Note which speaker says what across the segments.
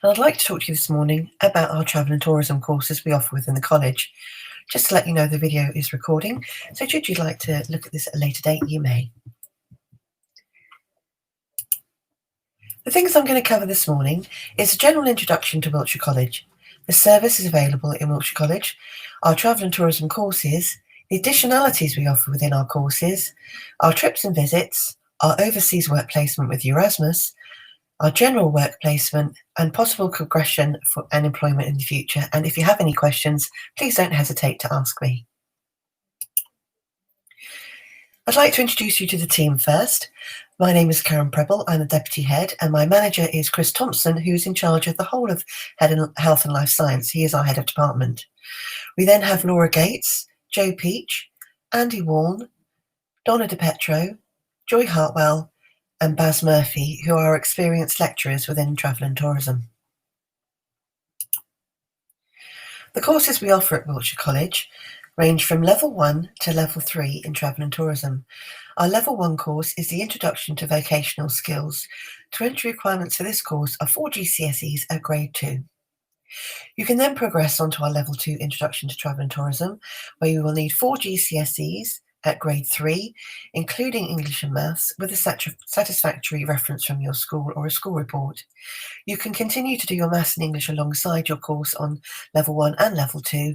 Speaker 1: and I'd like to talk to you this morning about our travel and tourism courses we offer within the college. Just to let you know, the video is recording, so should you like to look at this at a later date, you may. The things I'm going to cover this morning is a general introduction to Wiltshire College. The service is available in Wiltshire College, our travel and tourism courses, the additionalities we offer within our courses, our trips and visits, our overseas work placement with Erasmus, our general work placement, and possible progression for an employment in the future. And if you have any questions, please don't hesitate to ask me. I'd like to introduce you to the team first. My name is Karen Prebble, I'm the Deputy Head, and my manager is Chris Thompson, who's in charge of the whole of Health and Life Science. He is our Head of Department. We then have Laura Gates, Joe Peach, Andy Warne, Donna DePetro, Joy Hartwell, and Baz Murphy, who are experienced lecturers within travel and tourism. The courses we offer at Wiltshire College range from Level 1 to Level 3 in travel and tourism. Our Level 1 course is the Introduction to Vocational Skills. To entry requirements for this course are 4 GCSEs at Grade 2. You can then progress on to our Level 2 Introduction to Travel and Tourism, where you will need 4 GCSEs at Grade 3, including English and Maths, with a satisfactory reference from your school or a school report. You can continue to do your Maths and English alongside your course on Level 1 and Level 2.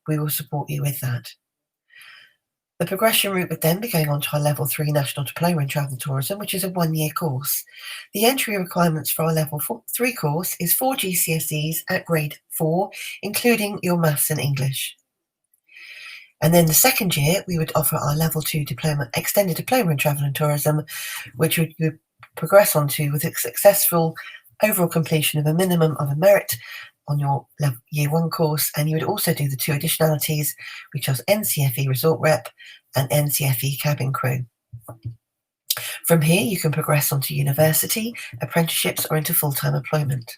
Speaker 1: We will support you with that. The progression route would then be going on to our Level 3 National Diploma in Travel and Tourism, which is a one-year course. The entry requirements for our Level 3 course is 4 GCSEs at Grade 4, including your Maths and English. And then the second year, we would offer our Level 2 Diploma, Extended Diploma in Travel and Tourism, which would progress on to with a successful overall completion of a minimum of a merit on your Year 1 course, and you would also do the 2 additionalities, which are NCFE Resort Rep and NCFE Cabin Crew. From here, you can progress on to university, apprenticeships, or into full-time employment.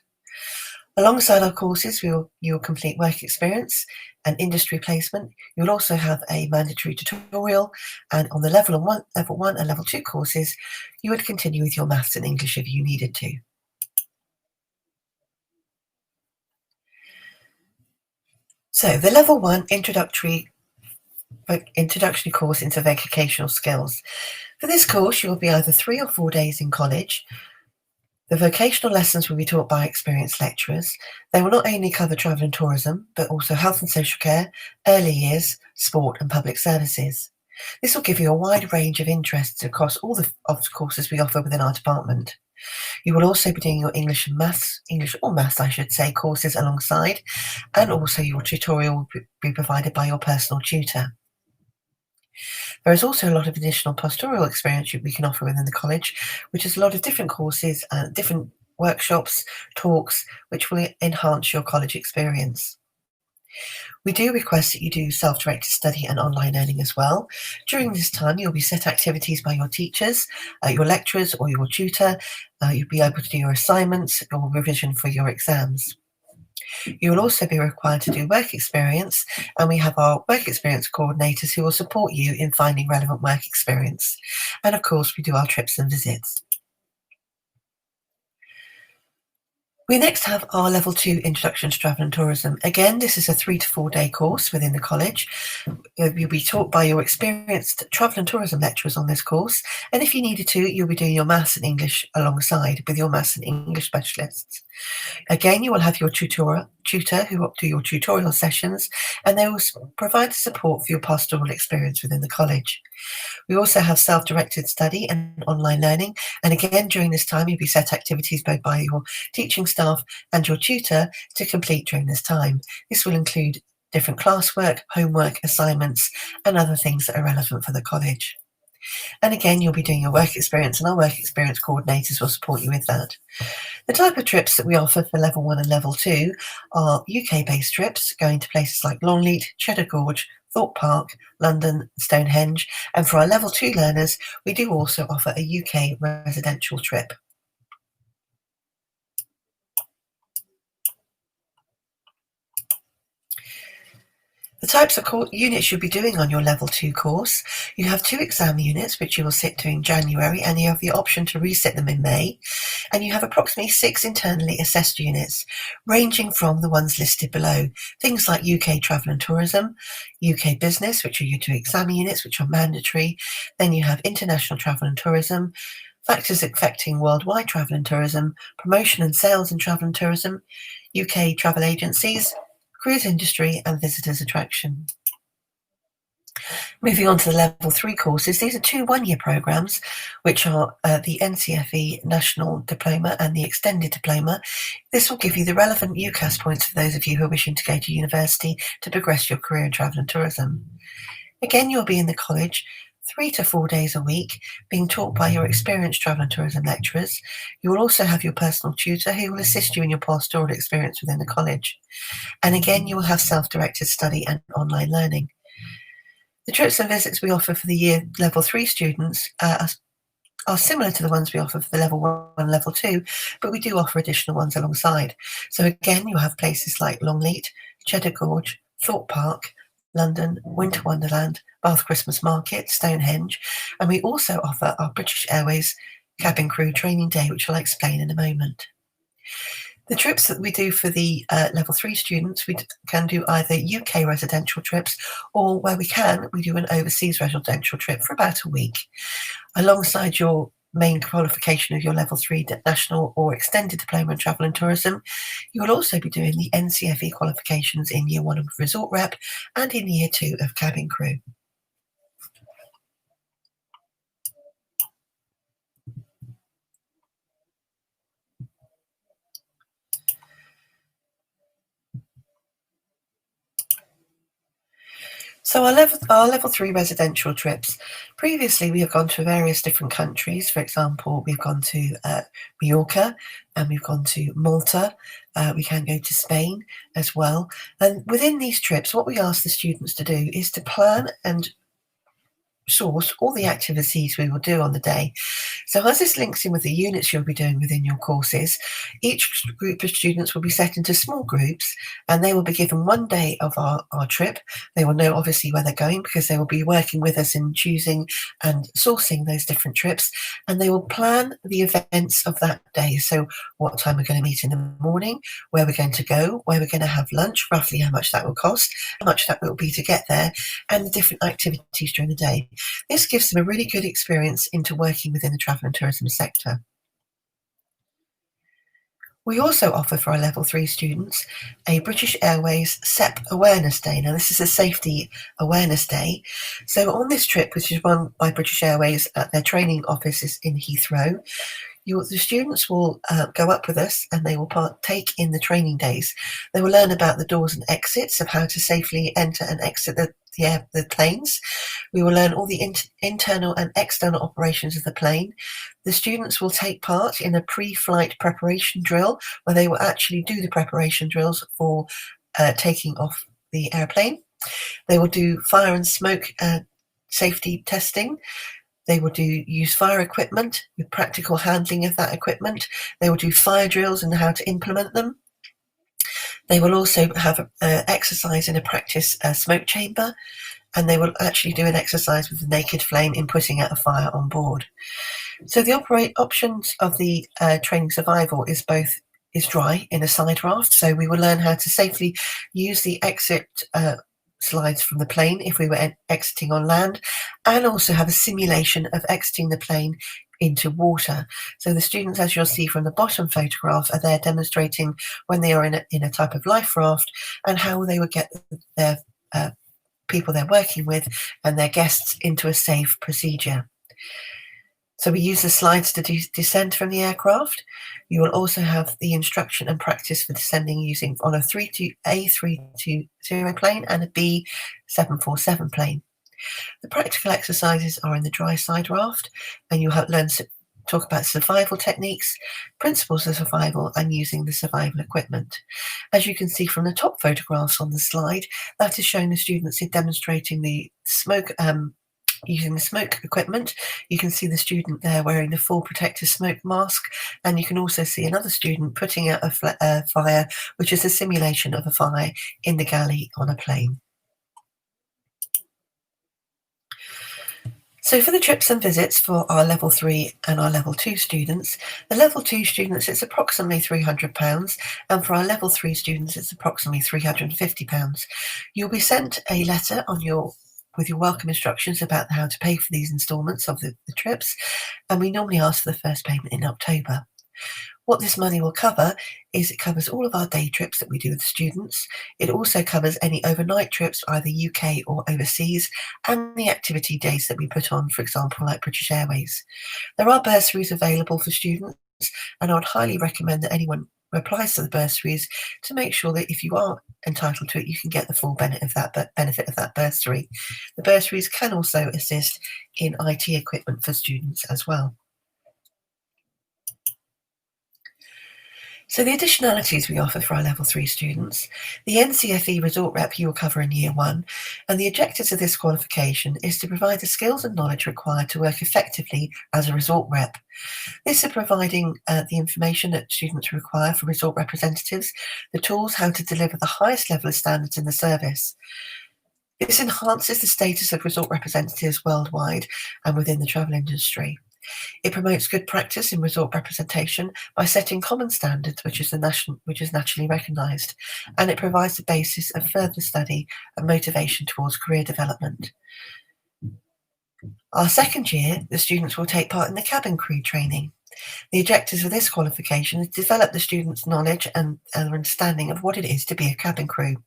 Speaker 1: Alongside our courses, you will complete work experience and industry placement. You will also have a mandatory tutorial, and on the Level 1 and Level 2 courses, you would continue with your Maths and English if you needed to. So the Level 1 introductory course into vocational skills. For this course, you will be either 3 or 4 days in college. The vocational lessons will be taught by experienced lecturers. They will not only cover travel and tourism, but also health and social care, early years, sport and public services. This will give you a wide range of interests across all the courses we offer within our department. You will also be doing your English or Maths, I should say, courses alongside, and also your tutorial will be provided by your personal tutor. There is also a lot of additional pastoral experience we can offer within the college, which is a lot of different courses and different workshops, talks, which will enhance your college experience. We do request that you do self-directed study and online learning as well. During this time, you'll be set activities by your teachers, your lecturers, or your tutor. You'll be able to do your assignments or revision for your exams. You will also be required to do work experience, and we have our work experience coordinators who will support you in finding relevant work experience. And of course, we do our trips and visits. We next have our Level 2 Introduction to Travel and Tourism. Again, this is a 3 to 4 day course within the college. You'll be taught by your experienced travel and tourism lecturers on this course, and if you needed to, you'll be doing your Maths and English alongside with your Maths and English specialists. Again, you will have your tutor who will do your tutorial sessions, and they will provide support for your pastoral experience within the college. We also have self-directed study and online learning, and again, during this time, you'll be set activities both by your teaching staff and your tutor to complete during this time. This will include different classwork, homework, assignments, and other things that are relevant for the college. And again, you'll be doing your work experience, and our work experience coordinators will support you with that. The type of trips that we offer for Level 1 and Level 2 are UK-based trips, going to places like Longleat, Cheddar Gorge, Thorpe Park, London, Stonehenge, and for our Level 2 learners, we do also offer a UK residential trip. The types of units you'll be doing on your Level 2 course: you have 2 exam units, which you will sit during January, and you have the option to resit them in May. And you have approximately 6 internally assessed units, ranging from the ones listed below. Things like UK Travel and Tourism, UK Business, which are your 2 exam units, which are mandatory. Then you have International Travel and Tourism, Factors Affecting Worldwide Travel and Tourism, Promotion and Sales in Travel and Tourism, UK Travel Agencies, Cruise Industry, and Visitors Attraction. Moving on to the Level 3 courses, these are 2 one-year programs, which are the NCFE National Diploma and the Extended Diploma. This will give you the relevant UCAS points for those of you who are wishing to go to university to progress your career in travel and tourism. Again, you'll be in the college 3 to 4 days a week, being taught by your experienced travel and tourism lecturers. You will also have your personal tutor who will assist you in your pastoral experience within the college. And again, you will have self-directed study and online learning. The trips and visits we offer for the year Level 3 students are similar to the ones we offer for the Level 1 and Level 2, but we do offer additional ones alongside. So again, you'll have places like Longleat, Cheddar Gorge, Thorpe Park, London, Winter Wonderland, Bath Christmas Market, Stonehenge, and we also offer our British Airways cabin crew training day, which I'll explain in a moment. The trips that we do for the Level 3 students, we can do either UK residential trips, or where we can, we do an overseas residential trip for about a week. Alongside your main qualification of your Level 3 National or Extended Diploma in Travel and Tourism, you will also be doing the NCFE qualifications in Year 1 of Resort Rep and in Year 2 of Cabin Crew. So our level 3 residential trips, previously we have gone to various different countries. For example, we've gone to Mallorca and we've gone to Malta. We can go to Spain as well. And within these trips, what we ask the students to do is to plan and source all the activities we will do on the day. So as this links in with the units you'll be doing within your courses, each group of students will be set into small groups and they will be given 1 day of our trip. They will know obviously where they're going because they will be working with us in choosing and sourcing those different trips, and they will plan the events of that day. So what time we're going to meet in the morning, where we're going to go, where we're going to have lunch, roughly how much that will cost, how much that will be to get there, and the different activities during the day. This gives them a really good experience into working within the travel and tourism sector. We also offer for our Level 3 students a British Airways SEP Awareness Day. Now, this is a Safety Awareness Day. So on this trip, which is run by British Airways at their training offices in Heathrow, the students will go up with us and they will partake in the training days. They will learn about the doors and exits of how to safely enter and exit the planes. We will learn all the internal and external operations of the plane. The students will take part in a pre-flight preparation drill where they will actually do the preparation drills for taking off the airplane. They will do fire and smoke safety testing. They will use fire equipment with practical handling of that equipment. They will do fire drills and how to implement them. They will also have exercise in a practice smoke chamber, and they will actually do an exercise with the naked flame in putting out a fire on board. So the options of the training survival is dry in a side raft. So we will learn how to safely use the exit slides from the plane if we were exiting on land, and also have a simulation of exiting the plane into water. So the students, as you'll see from the bottom photograph, are there demonstrating when they are in a type of life raft and how they would get their people they're working with and their guests into a safe procedure. So we use the slides to descend from the aircraft. You will also have the instruction and practice for descending using on a A320 plane and a B747 plane. The practical exercises are in the dry side raft, and you'll learn to talk about survival techniques, principles of survival, and using the survival equipment. As you can see from the top photographs on the slide, that is showing the students in demonstrating the smoke using the smoke equipment. You can see the student there wearing the full protective smoke mask, and you can also see another student putting out a fire, which is a simulation of a fire in the galley on a plane. So for the trips and visits for our level 3 and our level 2 students, the level 2 students it's approximately £300, and for our level 3 students it's approximately £350. You'll be sent a letter with your welcome instructions about how to pay for these instalments of the trips, and we normally ask for the first payment in October. What this money will cover is it covers all of our day trips that we do with students. It also covers any overnight trips, either UK or overseas, and the activity days that we put on, for example, like British Airways. There are bursaries available for students, and I would highly recommend that anyone who applies to the bursaries to make sure that if you are entitled to it, you can get the full benefit of that bursary. The bursaries can also assist in IT equipment for students as well. So the additionalities we offer for our level 3 students, the NCFE resort rep you will cover in year 1, and the objectives of this qualification is to provide the skills and knowledge required to work effectively as a resort rep. This is providing the information that students require for resort representatives, the tools how to deliver the highest level of standards in the service. This enhances the status of resort representatives worldwide and within the travel industry. It promotes good practice in resort representation by setting common standards which is nationally recognised, and it provides the basis of further study and motivation towards career development. Our second year, the students will take part in the cabin crew training. The objectives of this qualification is to develop the students' knowledge and understanding of what it is to be a cabin crew,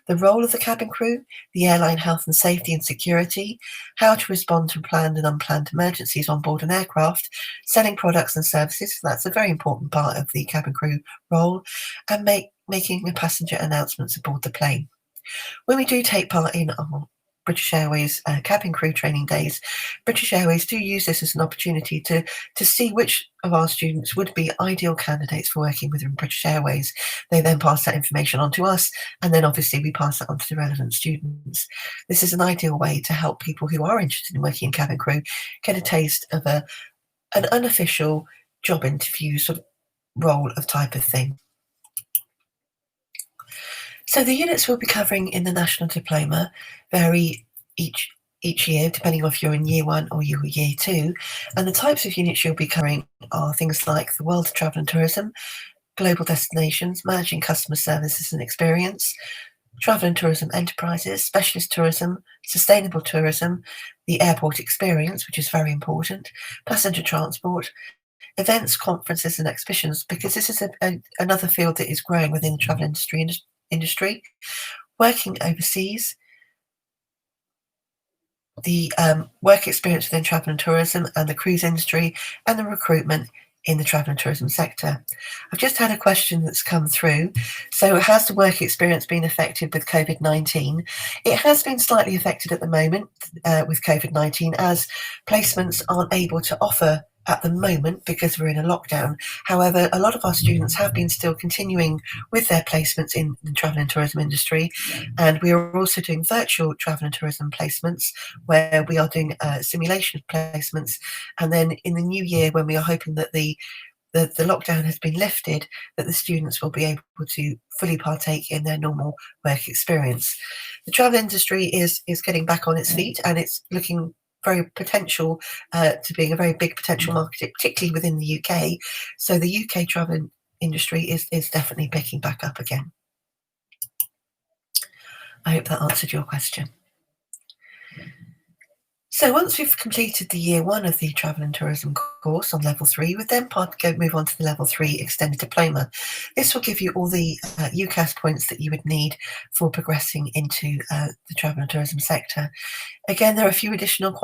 Speaker 1: the role of the cabin crew, the airline health and safety and security, how to respond to planned and unplanned emergencies on board an aircraft, selling products and services, so that's a very important part of the cabin crew role, and making the passenger announcements aboard the plane. When we do take part in our British Airways cabin crew training days, British Airways do use this as an opportunity to see which of our students would be ideal candidates for working within British Airways. They then pass that information on to us, and then obviously we pass that on to the relevant students. This is an ideal way to help people who are interested in working in cabin crew get a taste of an unofficial job interview sort of role of type of thing. So the units we'll be covering in the National Diploma vary each year, depending on if you're in year 1 or you're year 2. And the types of units you'll be covering are things like the world of travel and tourism, global destinations, managing customer services and experience, travel and tourism enterprises, specialist tourism, sustainable tourism, the airport experience, which is very important, passenger transport, events, conferences and exhibitions, because this is another field that is growing within the travel industry, working overseas, the work experience within travel and tourism and the cruise industry, and the recruitment in the travel and tourism sector. I've just had a question that's come through. So has the work experience been affected with COVID-19? It has been slightly affected at the moment with COVID-19, as placements aren't able to offer at the moment because we're in a lockdown. However, a lot of our students have been still continuing with their placements in the travel and tourism industry, and we are also doing virtual travel and tourism placements where we are doing simulation placements, and then in the new year, when we are hoping that the lockdown has been lifted, that the students will be able to fully partake in their normal work experience. The travel industry is getting back on its feet, and it's looking very potential to being a very big potential market, particularly within the UK. So the UK travel industry is definitely picking back up again. I hope that answered your question. So once we've completed the year 1 of the travel and tourism course on level 3, we'd then move on to the level 3 extended diploma. This will give you all the UCAS points that you would need for progressing into the travel and tourism sector. Again, there are a few additional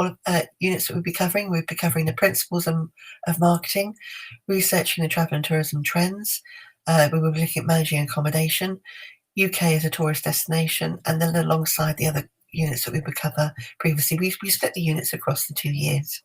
Speaker 1: units that we'll be covering. We'll be covering the principles of marketing, researching the travel and tourism trends. We will be looking at managing accommodation, UK as a tourist destination, and then alongside the other units that we would cover previously, we split the units across the 2 years.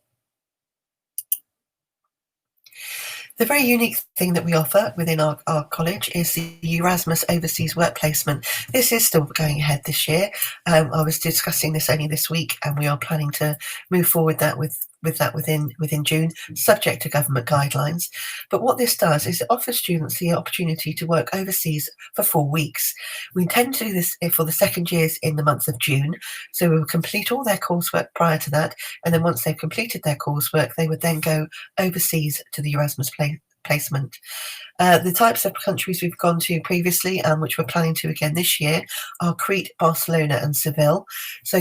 Speaker 1: The very unique thing that we offer within our college is the Erasmus Overseas Work Placement. This is still going ahead this year. I was discussing this only this week, and we are planning to move forward that with with that within June, subject to government guidelines. But what this does is it offers students the opportunity to work overseas for 4 weeks. We intend to do this for the second years in the month of June, so we will complete all their coursework prior to that, and then once they've completed their coursework, they would then go overseas to the Erasmus placement. The types of countries we've gone to previously, which we're planning to again this year, are Crete, Barcelona, and Seville. So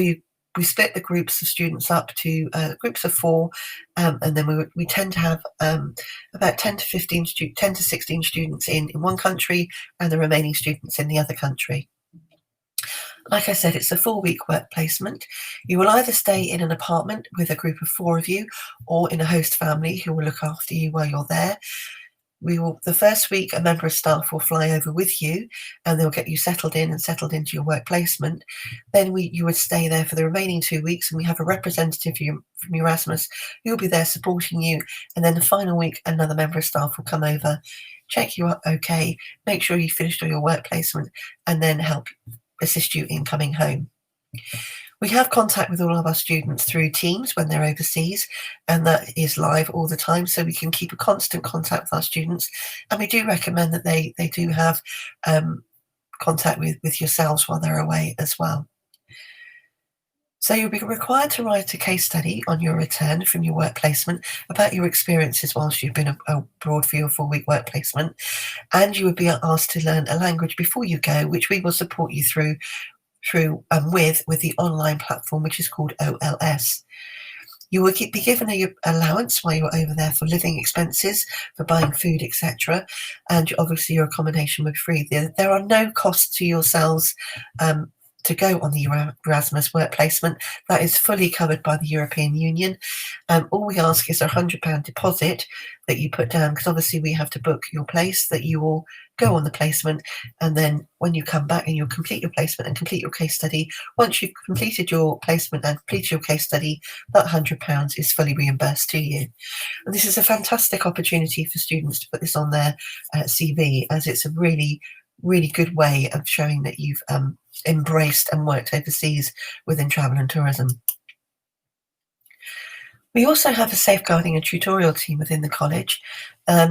Speaker 1: we split the groups of students up to groups of 4, and then we tend to have about 10 to 16 students in one country, and the remaining students in the other country. Like I said, it's a 4-week work placement. You will either stay in an apartment with a group of 4 of you, or in a host family who will look after you while you're there. The first week, a member of staff will fly over with you, and they'll get you settled in and settled into your work placement. Then you would stay there for the remaining 2 weeks, and we have a representative from Erasmus who will be there supporting you. And then the final week, another member of staff will come over, check you up okay, make sure you finished all your work placement, and then help assist you in coming home. We have contact with all of our students through Teams when they're overseas, and that is live all the time, so we can keep a constant contact with our students. And we do recommend that they do have contact with yourselves while they're away as well. So you'll be required to write a case study on your return from your work placement about your experiences whilst you've been abroad for your 4-week work placement, and you would be asked to learn a language before you go, which we will support you through with the online platform, which is called OLS. You will be given an allowance while you're over there for living expenses, for buying food, etc. And obviously your accommodation will be free. There are no costs to yourselves to go on the Erasmus work placement. That is fully covered by the European Union. All we ask is a £100 deposit that you put down, because obviously we have to book your place, that you will go on the placement, and then when you come back and you'll complete your placement and complete your case study, once you've completed your placement and completed your case study, that £100 is fully reimbursed to you. And this is a fantastic opportunity for students to put this on their CV, as it's a really, really good way of showing that you've embraced and worked overseas within travel and tourism. We also have a safeguarding and tutorial team within the college.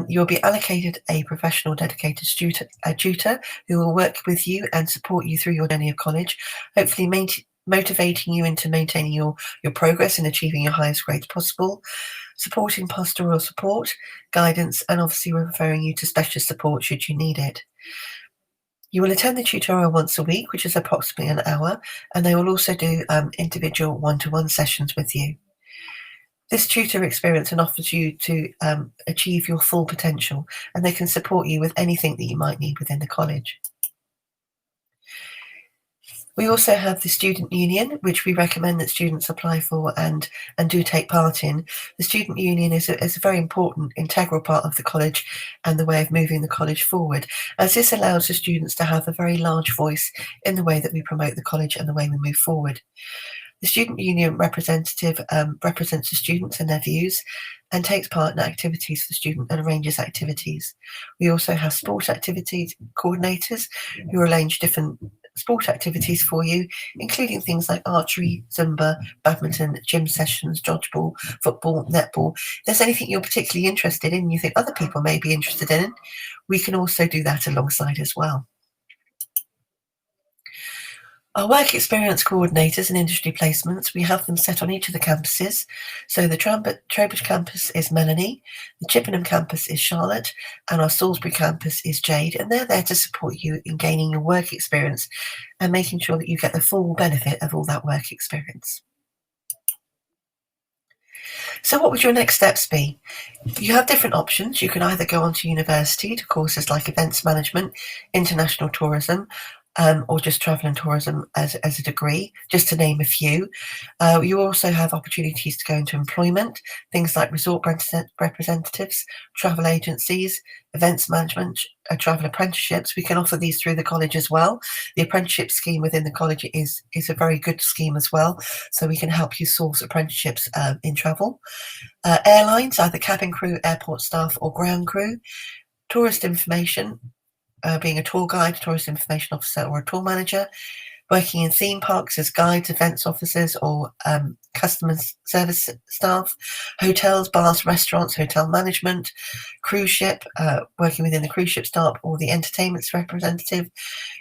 Speaker 1: You'll be allocated a professional dedicated tutor who will work with you and support you through your journey of college, hopefully motivating you into maintaining your progress and achieving your highest grades possible, supporting pastoral support, guidance, and obviously referring you to specialist support should you need it. You will attend the tutorial once a week, which is approximately an hour, and they will also do individual one-to-one sessions with you. This tutor experience offers you to achieve your full potential, and they can support you with anything that you might need within the college. We also have the student union, which we recommend that students apply for and do take part in. The student union is a very important, integral part of the college and the way of moving the college forward, as this allows the students to have a very large voice in the way that we promote the college and the way we move forward. The student union representative represents the students and their views and takes part in activities for the student and arranges activities. We also have sport activities coordinators who arrange different sport activities for you, including things like archery, Zumba, badminton, gym sessions, dodgeball, football, netball. If there's anything you're particularly interested in, you think other people may be interested in, we can also do that alongside as well. Our work experience coordinators and industry placements, we have them set on each of the campuses. So the Trowbridge campus is Melanie, the Chippenham campus is Charlotte, and our Salisbury campus is Jade, and they're there to support you in gaining your work experience and making sure that you get the full benefit of all that work experience. So what would your next steps be? You have different options. You can either go on to university to courses like events management, international tourism, or just travel and tourism as a degree, just to name a few. You also have opportunities to go into employment, things like resort representatives, travel agencies, events management, travel apprenticeships. We can offer these through the college as well. The apprenticeship scheme within the college is a very good scheme as well, so we can help you source apprenticeships in travel. Airlines, either cabin crew, airport staff, or ground crew. Tourist information, being a tour guide, tourist information officer, or a tour manager. working in theme parks as guides, events officers, or customer service staff, hotels, bars, restaurants, hotel management, cruise ship, working within the cruise ship staff or the entertainment representative.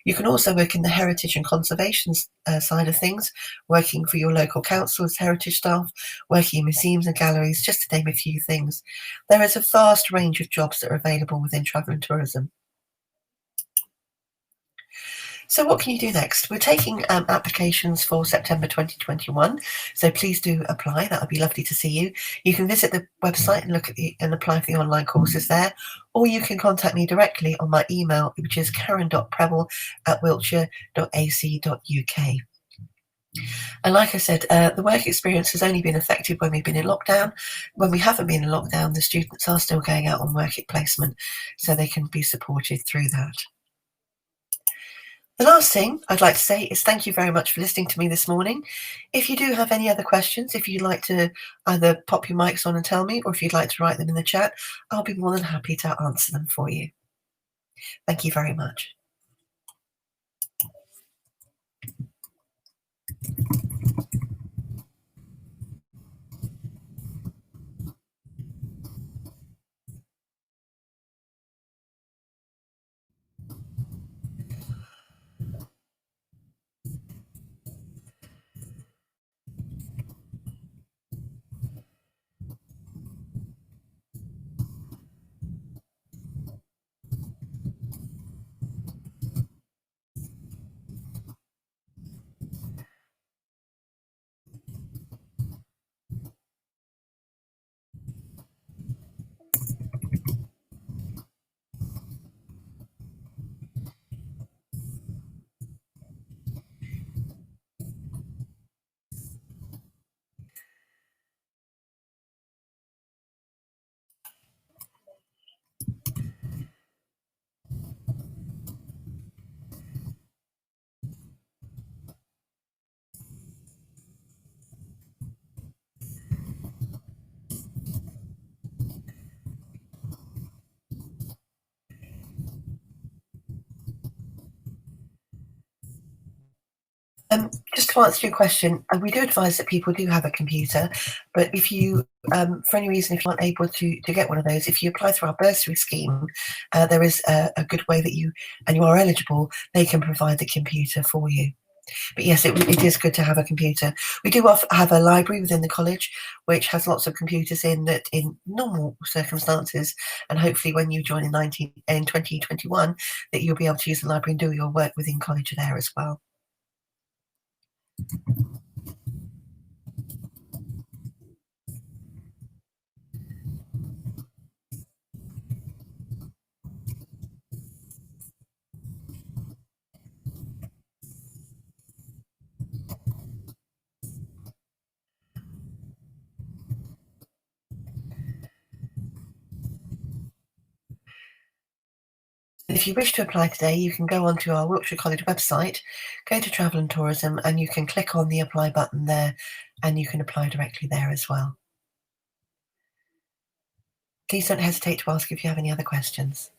Speaker 1: You can also work in the heritage and conservation side of things, working for your local council as heritage staff, working in museums and galleries, just to name a few things. There is a vast range of jobs that are available within travel and tourism. So what can you do next? We're taking applications for September 2021, so please do apply. That would be lovely to see you. You can visit the website and look at and apply for the online courses there, or you can contact me directly on my email, which is karen.preble@wiltshire.ac.uk. And like I said, the work experience has only been effective when we've been in lockdown. When we haven't been in lockdown, the students are still going out on work placement, so they can be supported through that. The last thing I'd like to say is thank you very much for listening to me this morning. If you do have any other questions, if you'd like to either pop your mics on and tell me, or if you'd like to write them in the chat, I'll be more than happy to answer them for you. Thank you very much. Just to answer your question, we do advise that people do have a computer, but if you, for any reason, if you aren't able to get one of those, if you apply through our bursary scheme, there is a good way that you are eligible, they can provide the computer for you. But yes, it is good to have a computer. We do have a library within the college, which has lots of computers in that in normal circumstances, and hopefully when you join in 2021, that you'll be able to use the library and do your work within college there as well. If you wish to apply today, you can go onto our Wiltshire College website, go to Travel and Tourism, and you can click on the apply button there, and you can apply directly there as well. Please don't hesitate to ask if you have any other questions.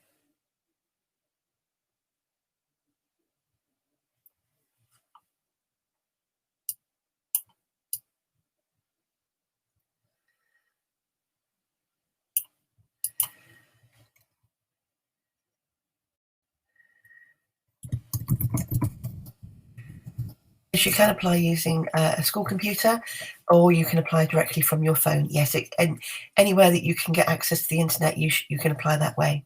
Speaker 1: Yes, you can apply using a school computer, or you can apply directly from your phone. Yes, and anywhere that you can get access to the internet, you can apply that way.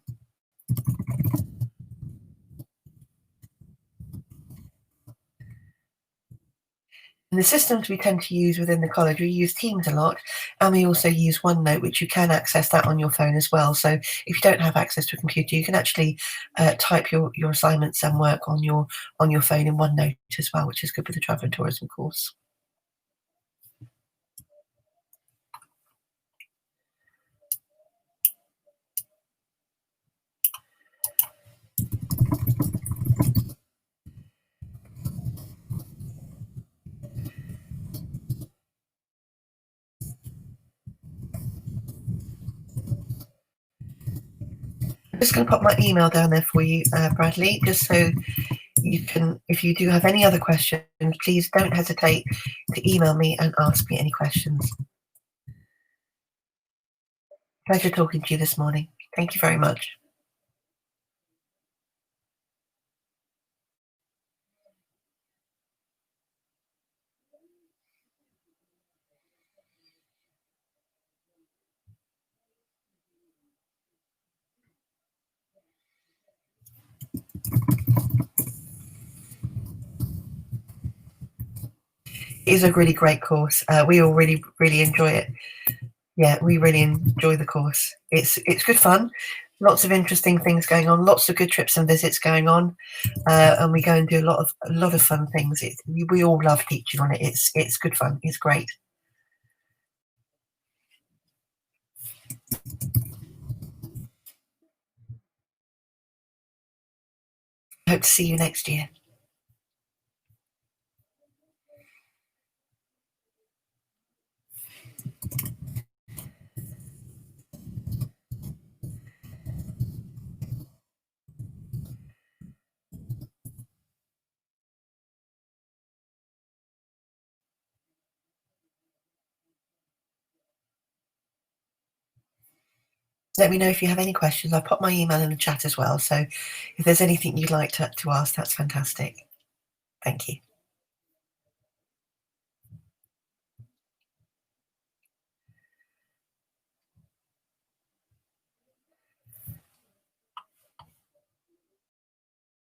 Speaker 1: And the systems we tend to use within the college, we use Teams a lot, and we also use OneNote, which you can access that on your phone as well. So if you don't have access to a computer, you can actually type your assignments and work on your phone in OneNote as well, which is good for the travel and tourism course. I'm just going to pop my email down there for you, Bradley, just so if you do have any other questions, please don't hesitate to email me and ask me any questions. Pleasure talking to you this morning. Thank you very much. It is a really great course. We all really enjoy it. Yeah, we really enjoy the course. It's good fun. Lots of interesting things going on. Lots of good trips and visits going on, and we go and do a lot of fun things. We all love teaching on it. It's good fun. It's great. Hope to see you next year. Let me know if you have any questions. I'll pop my email in the chat as well. So if there's anything you'd like to ask, that's fantastic. Thank you.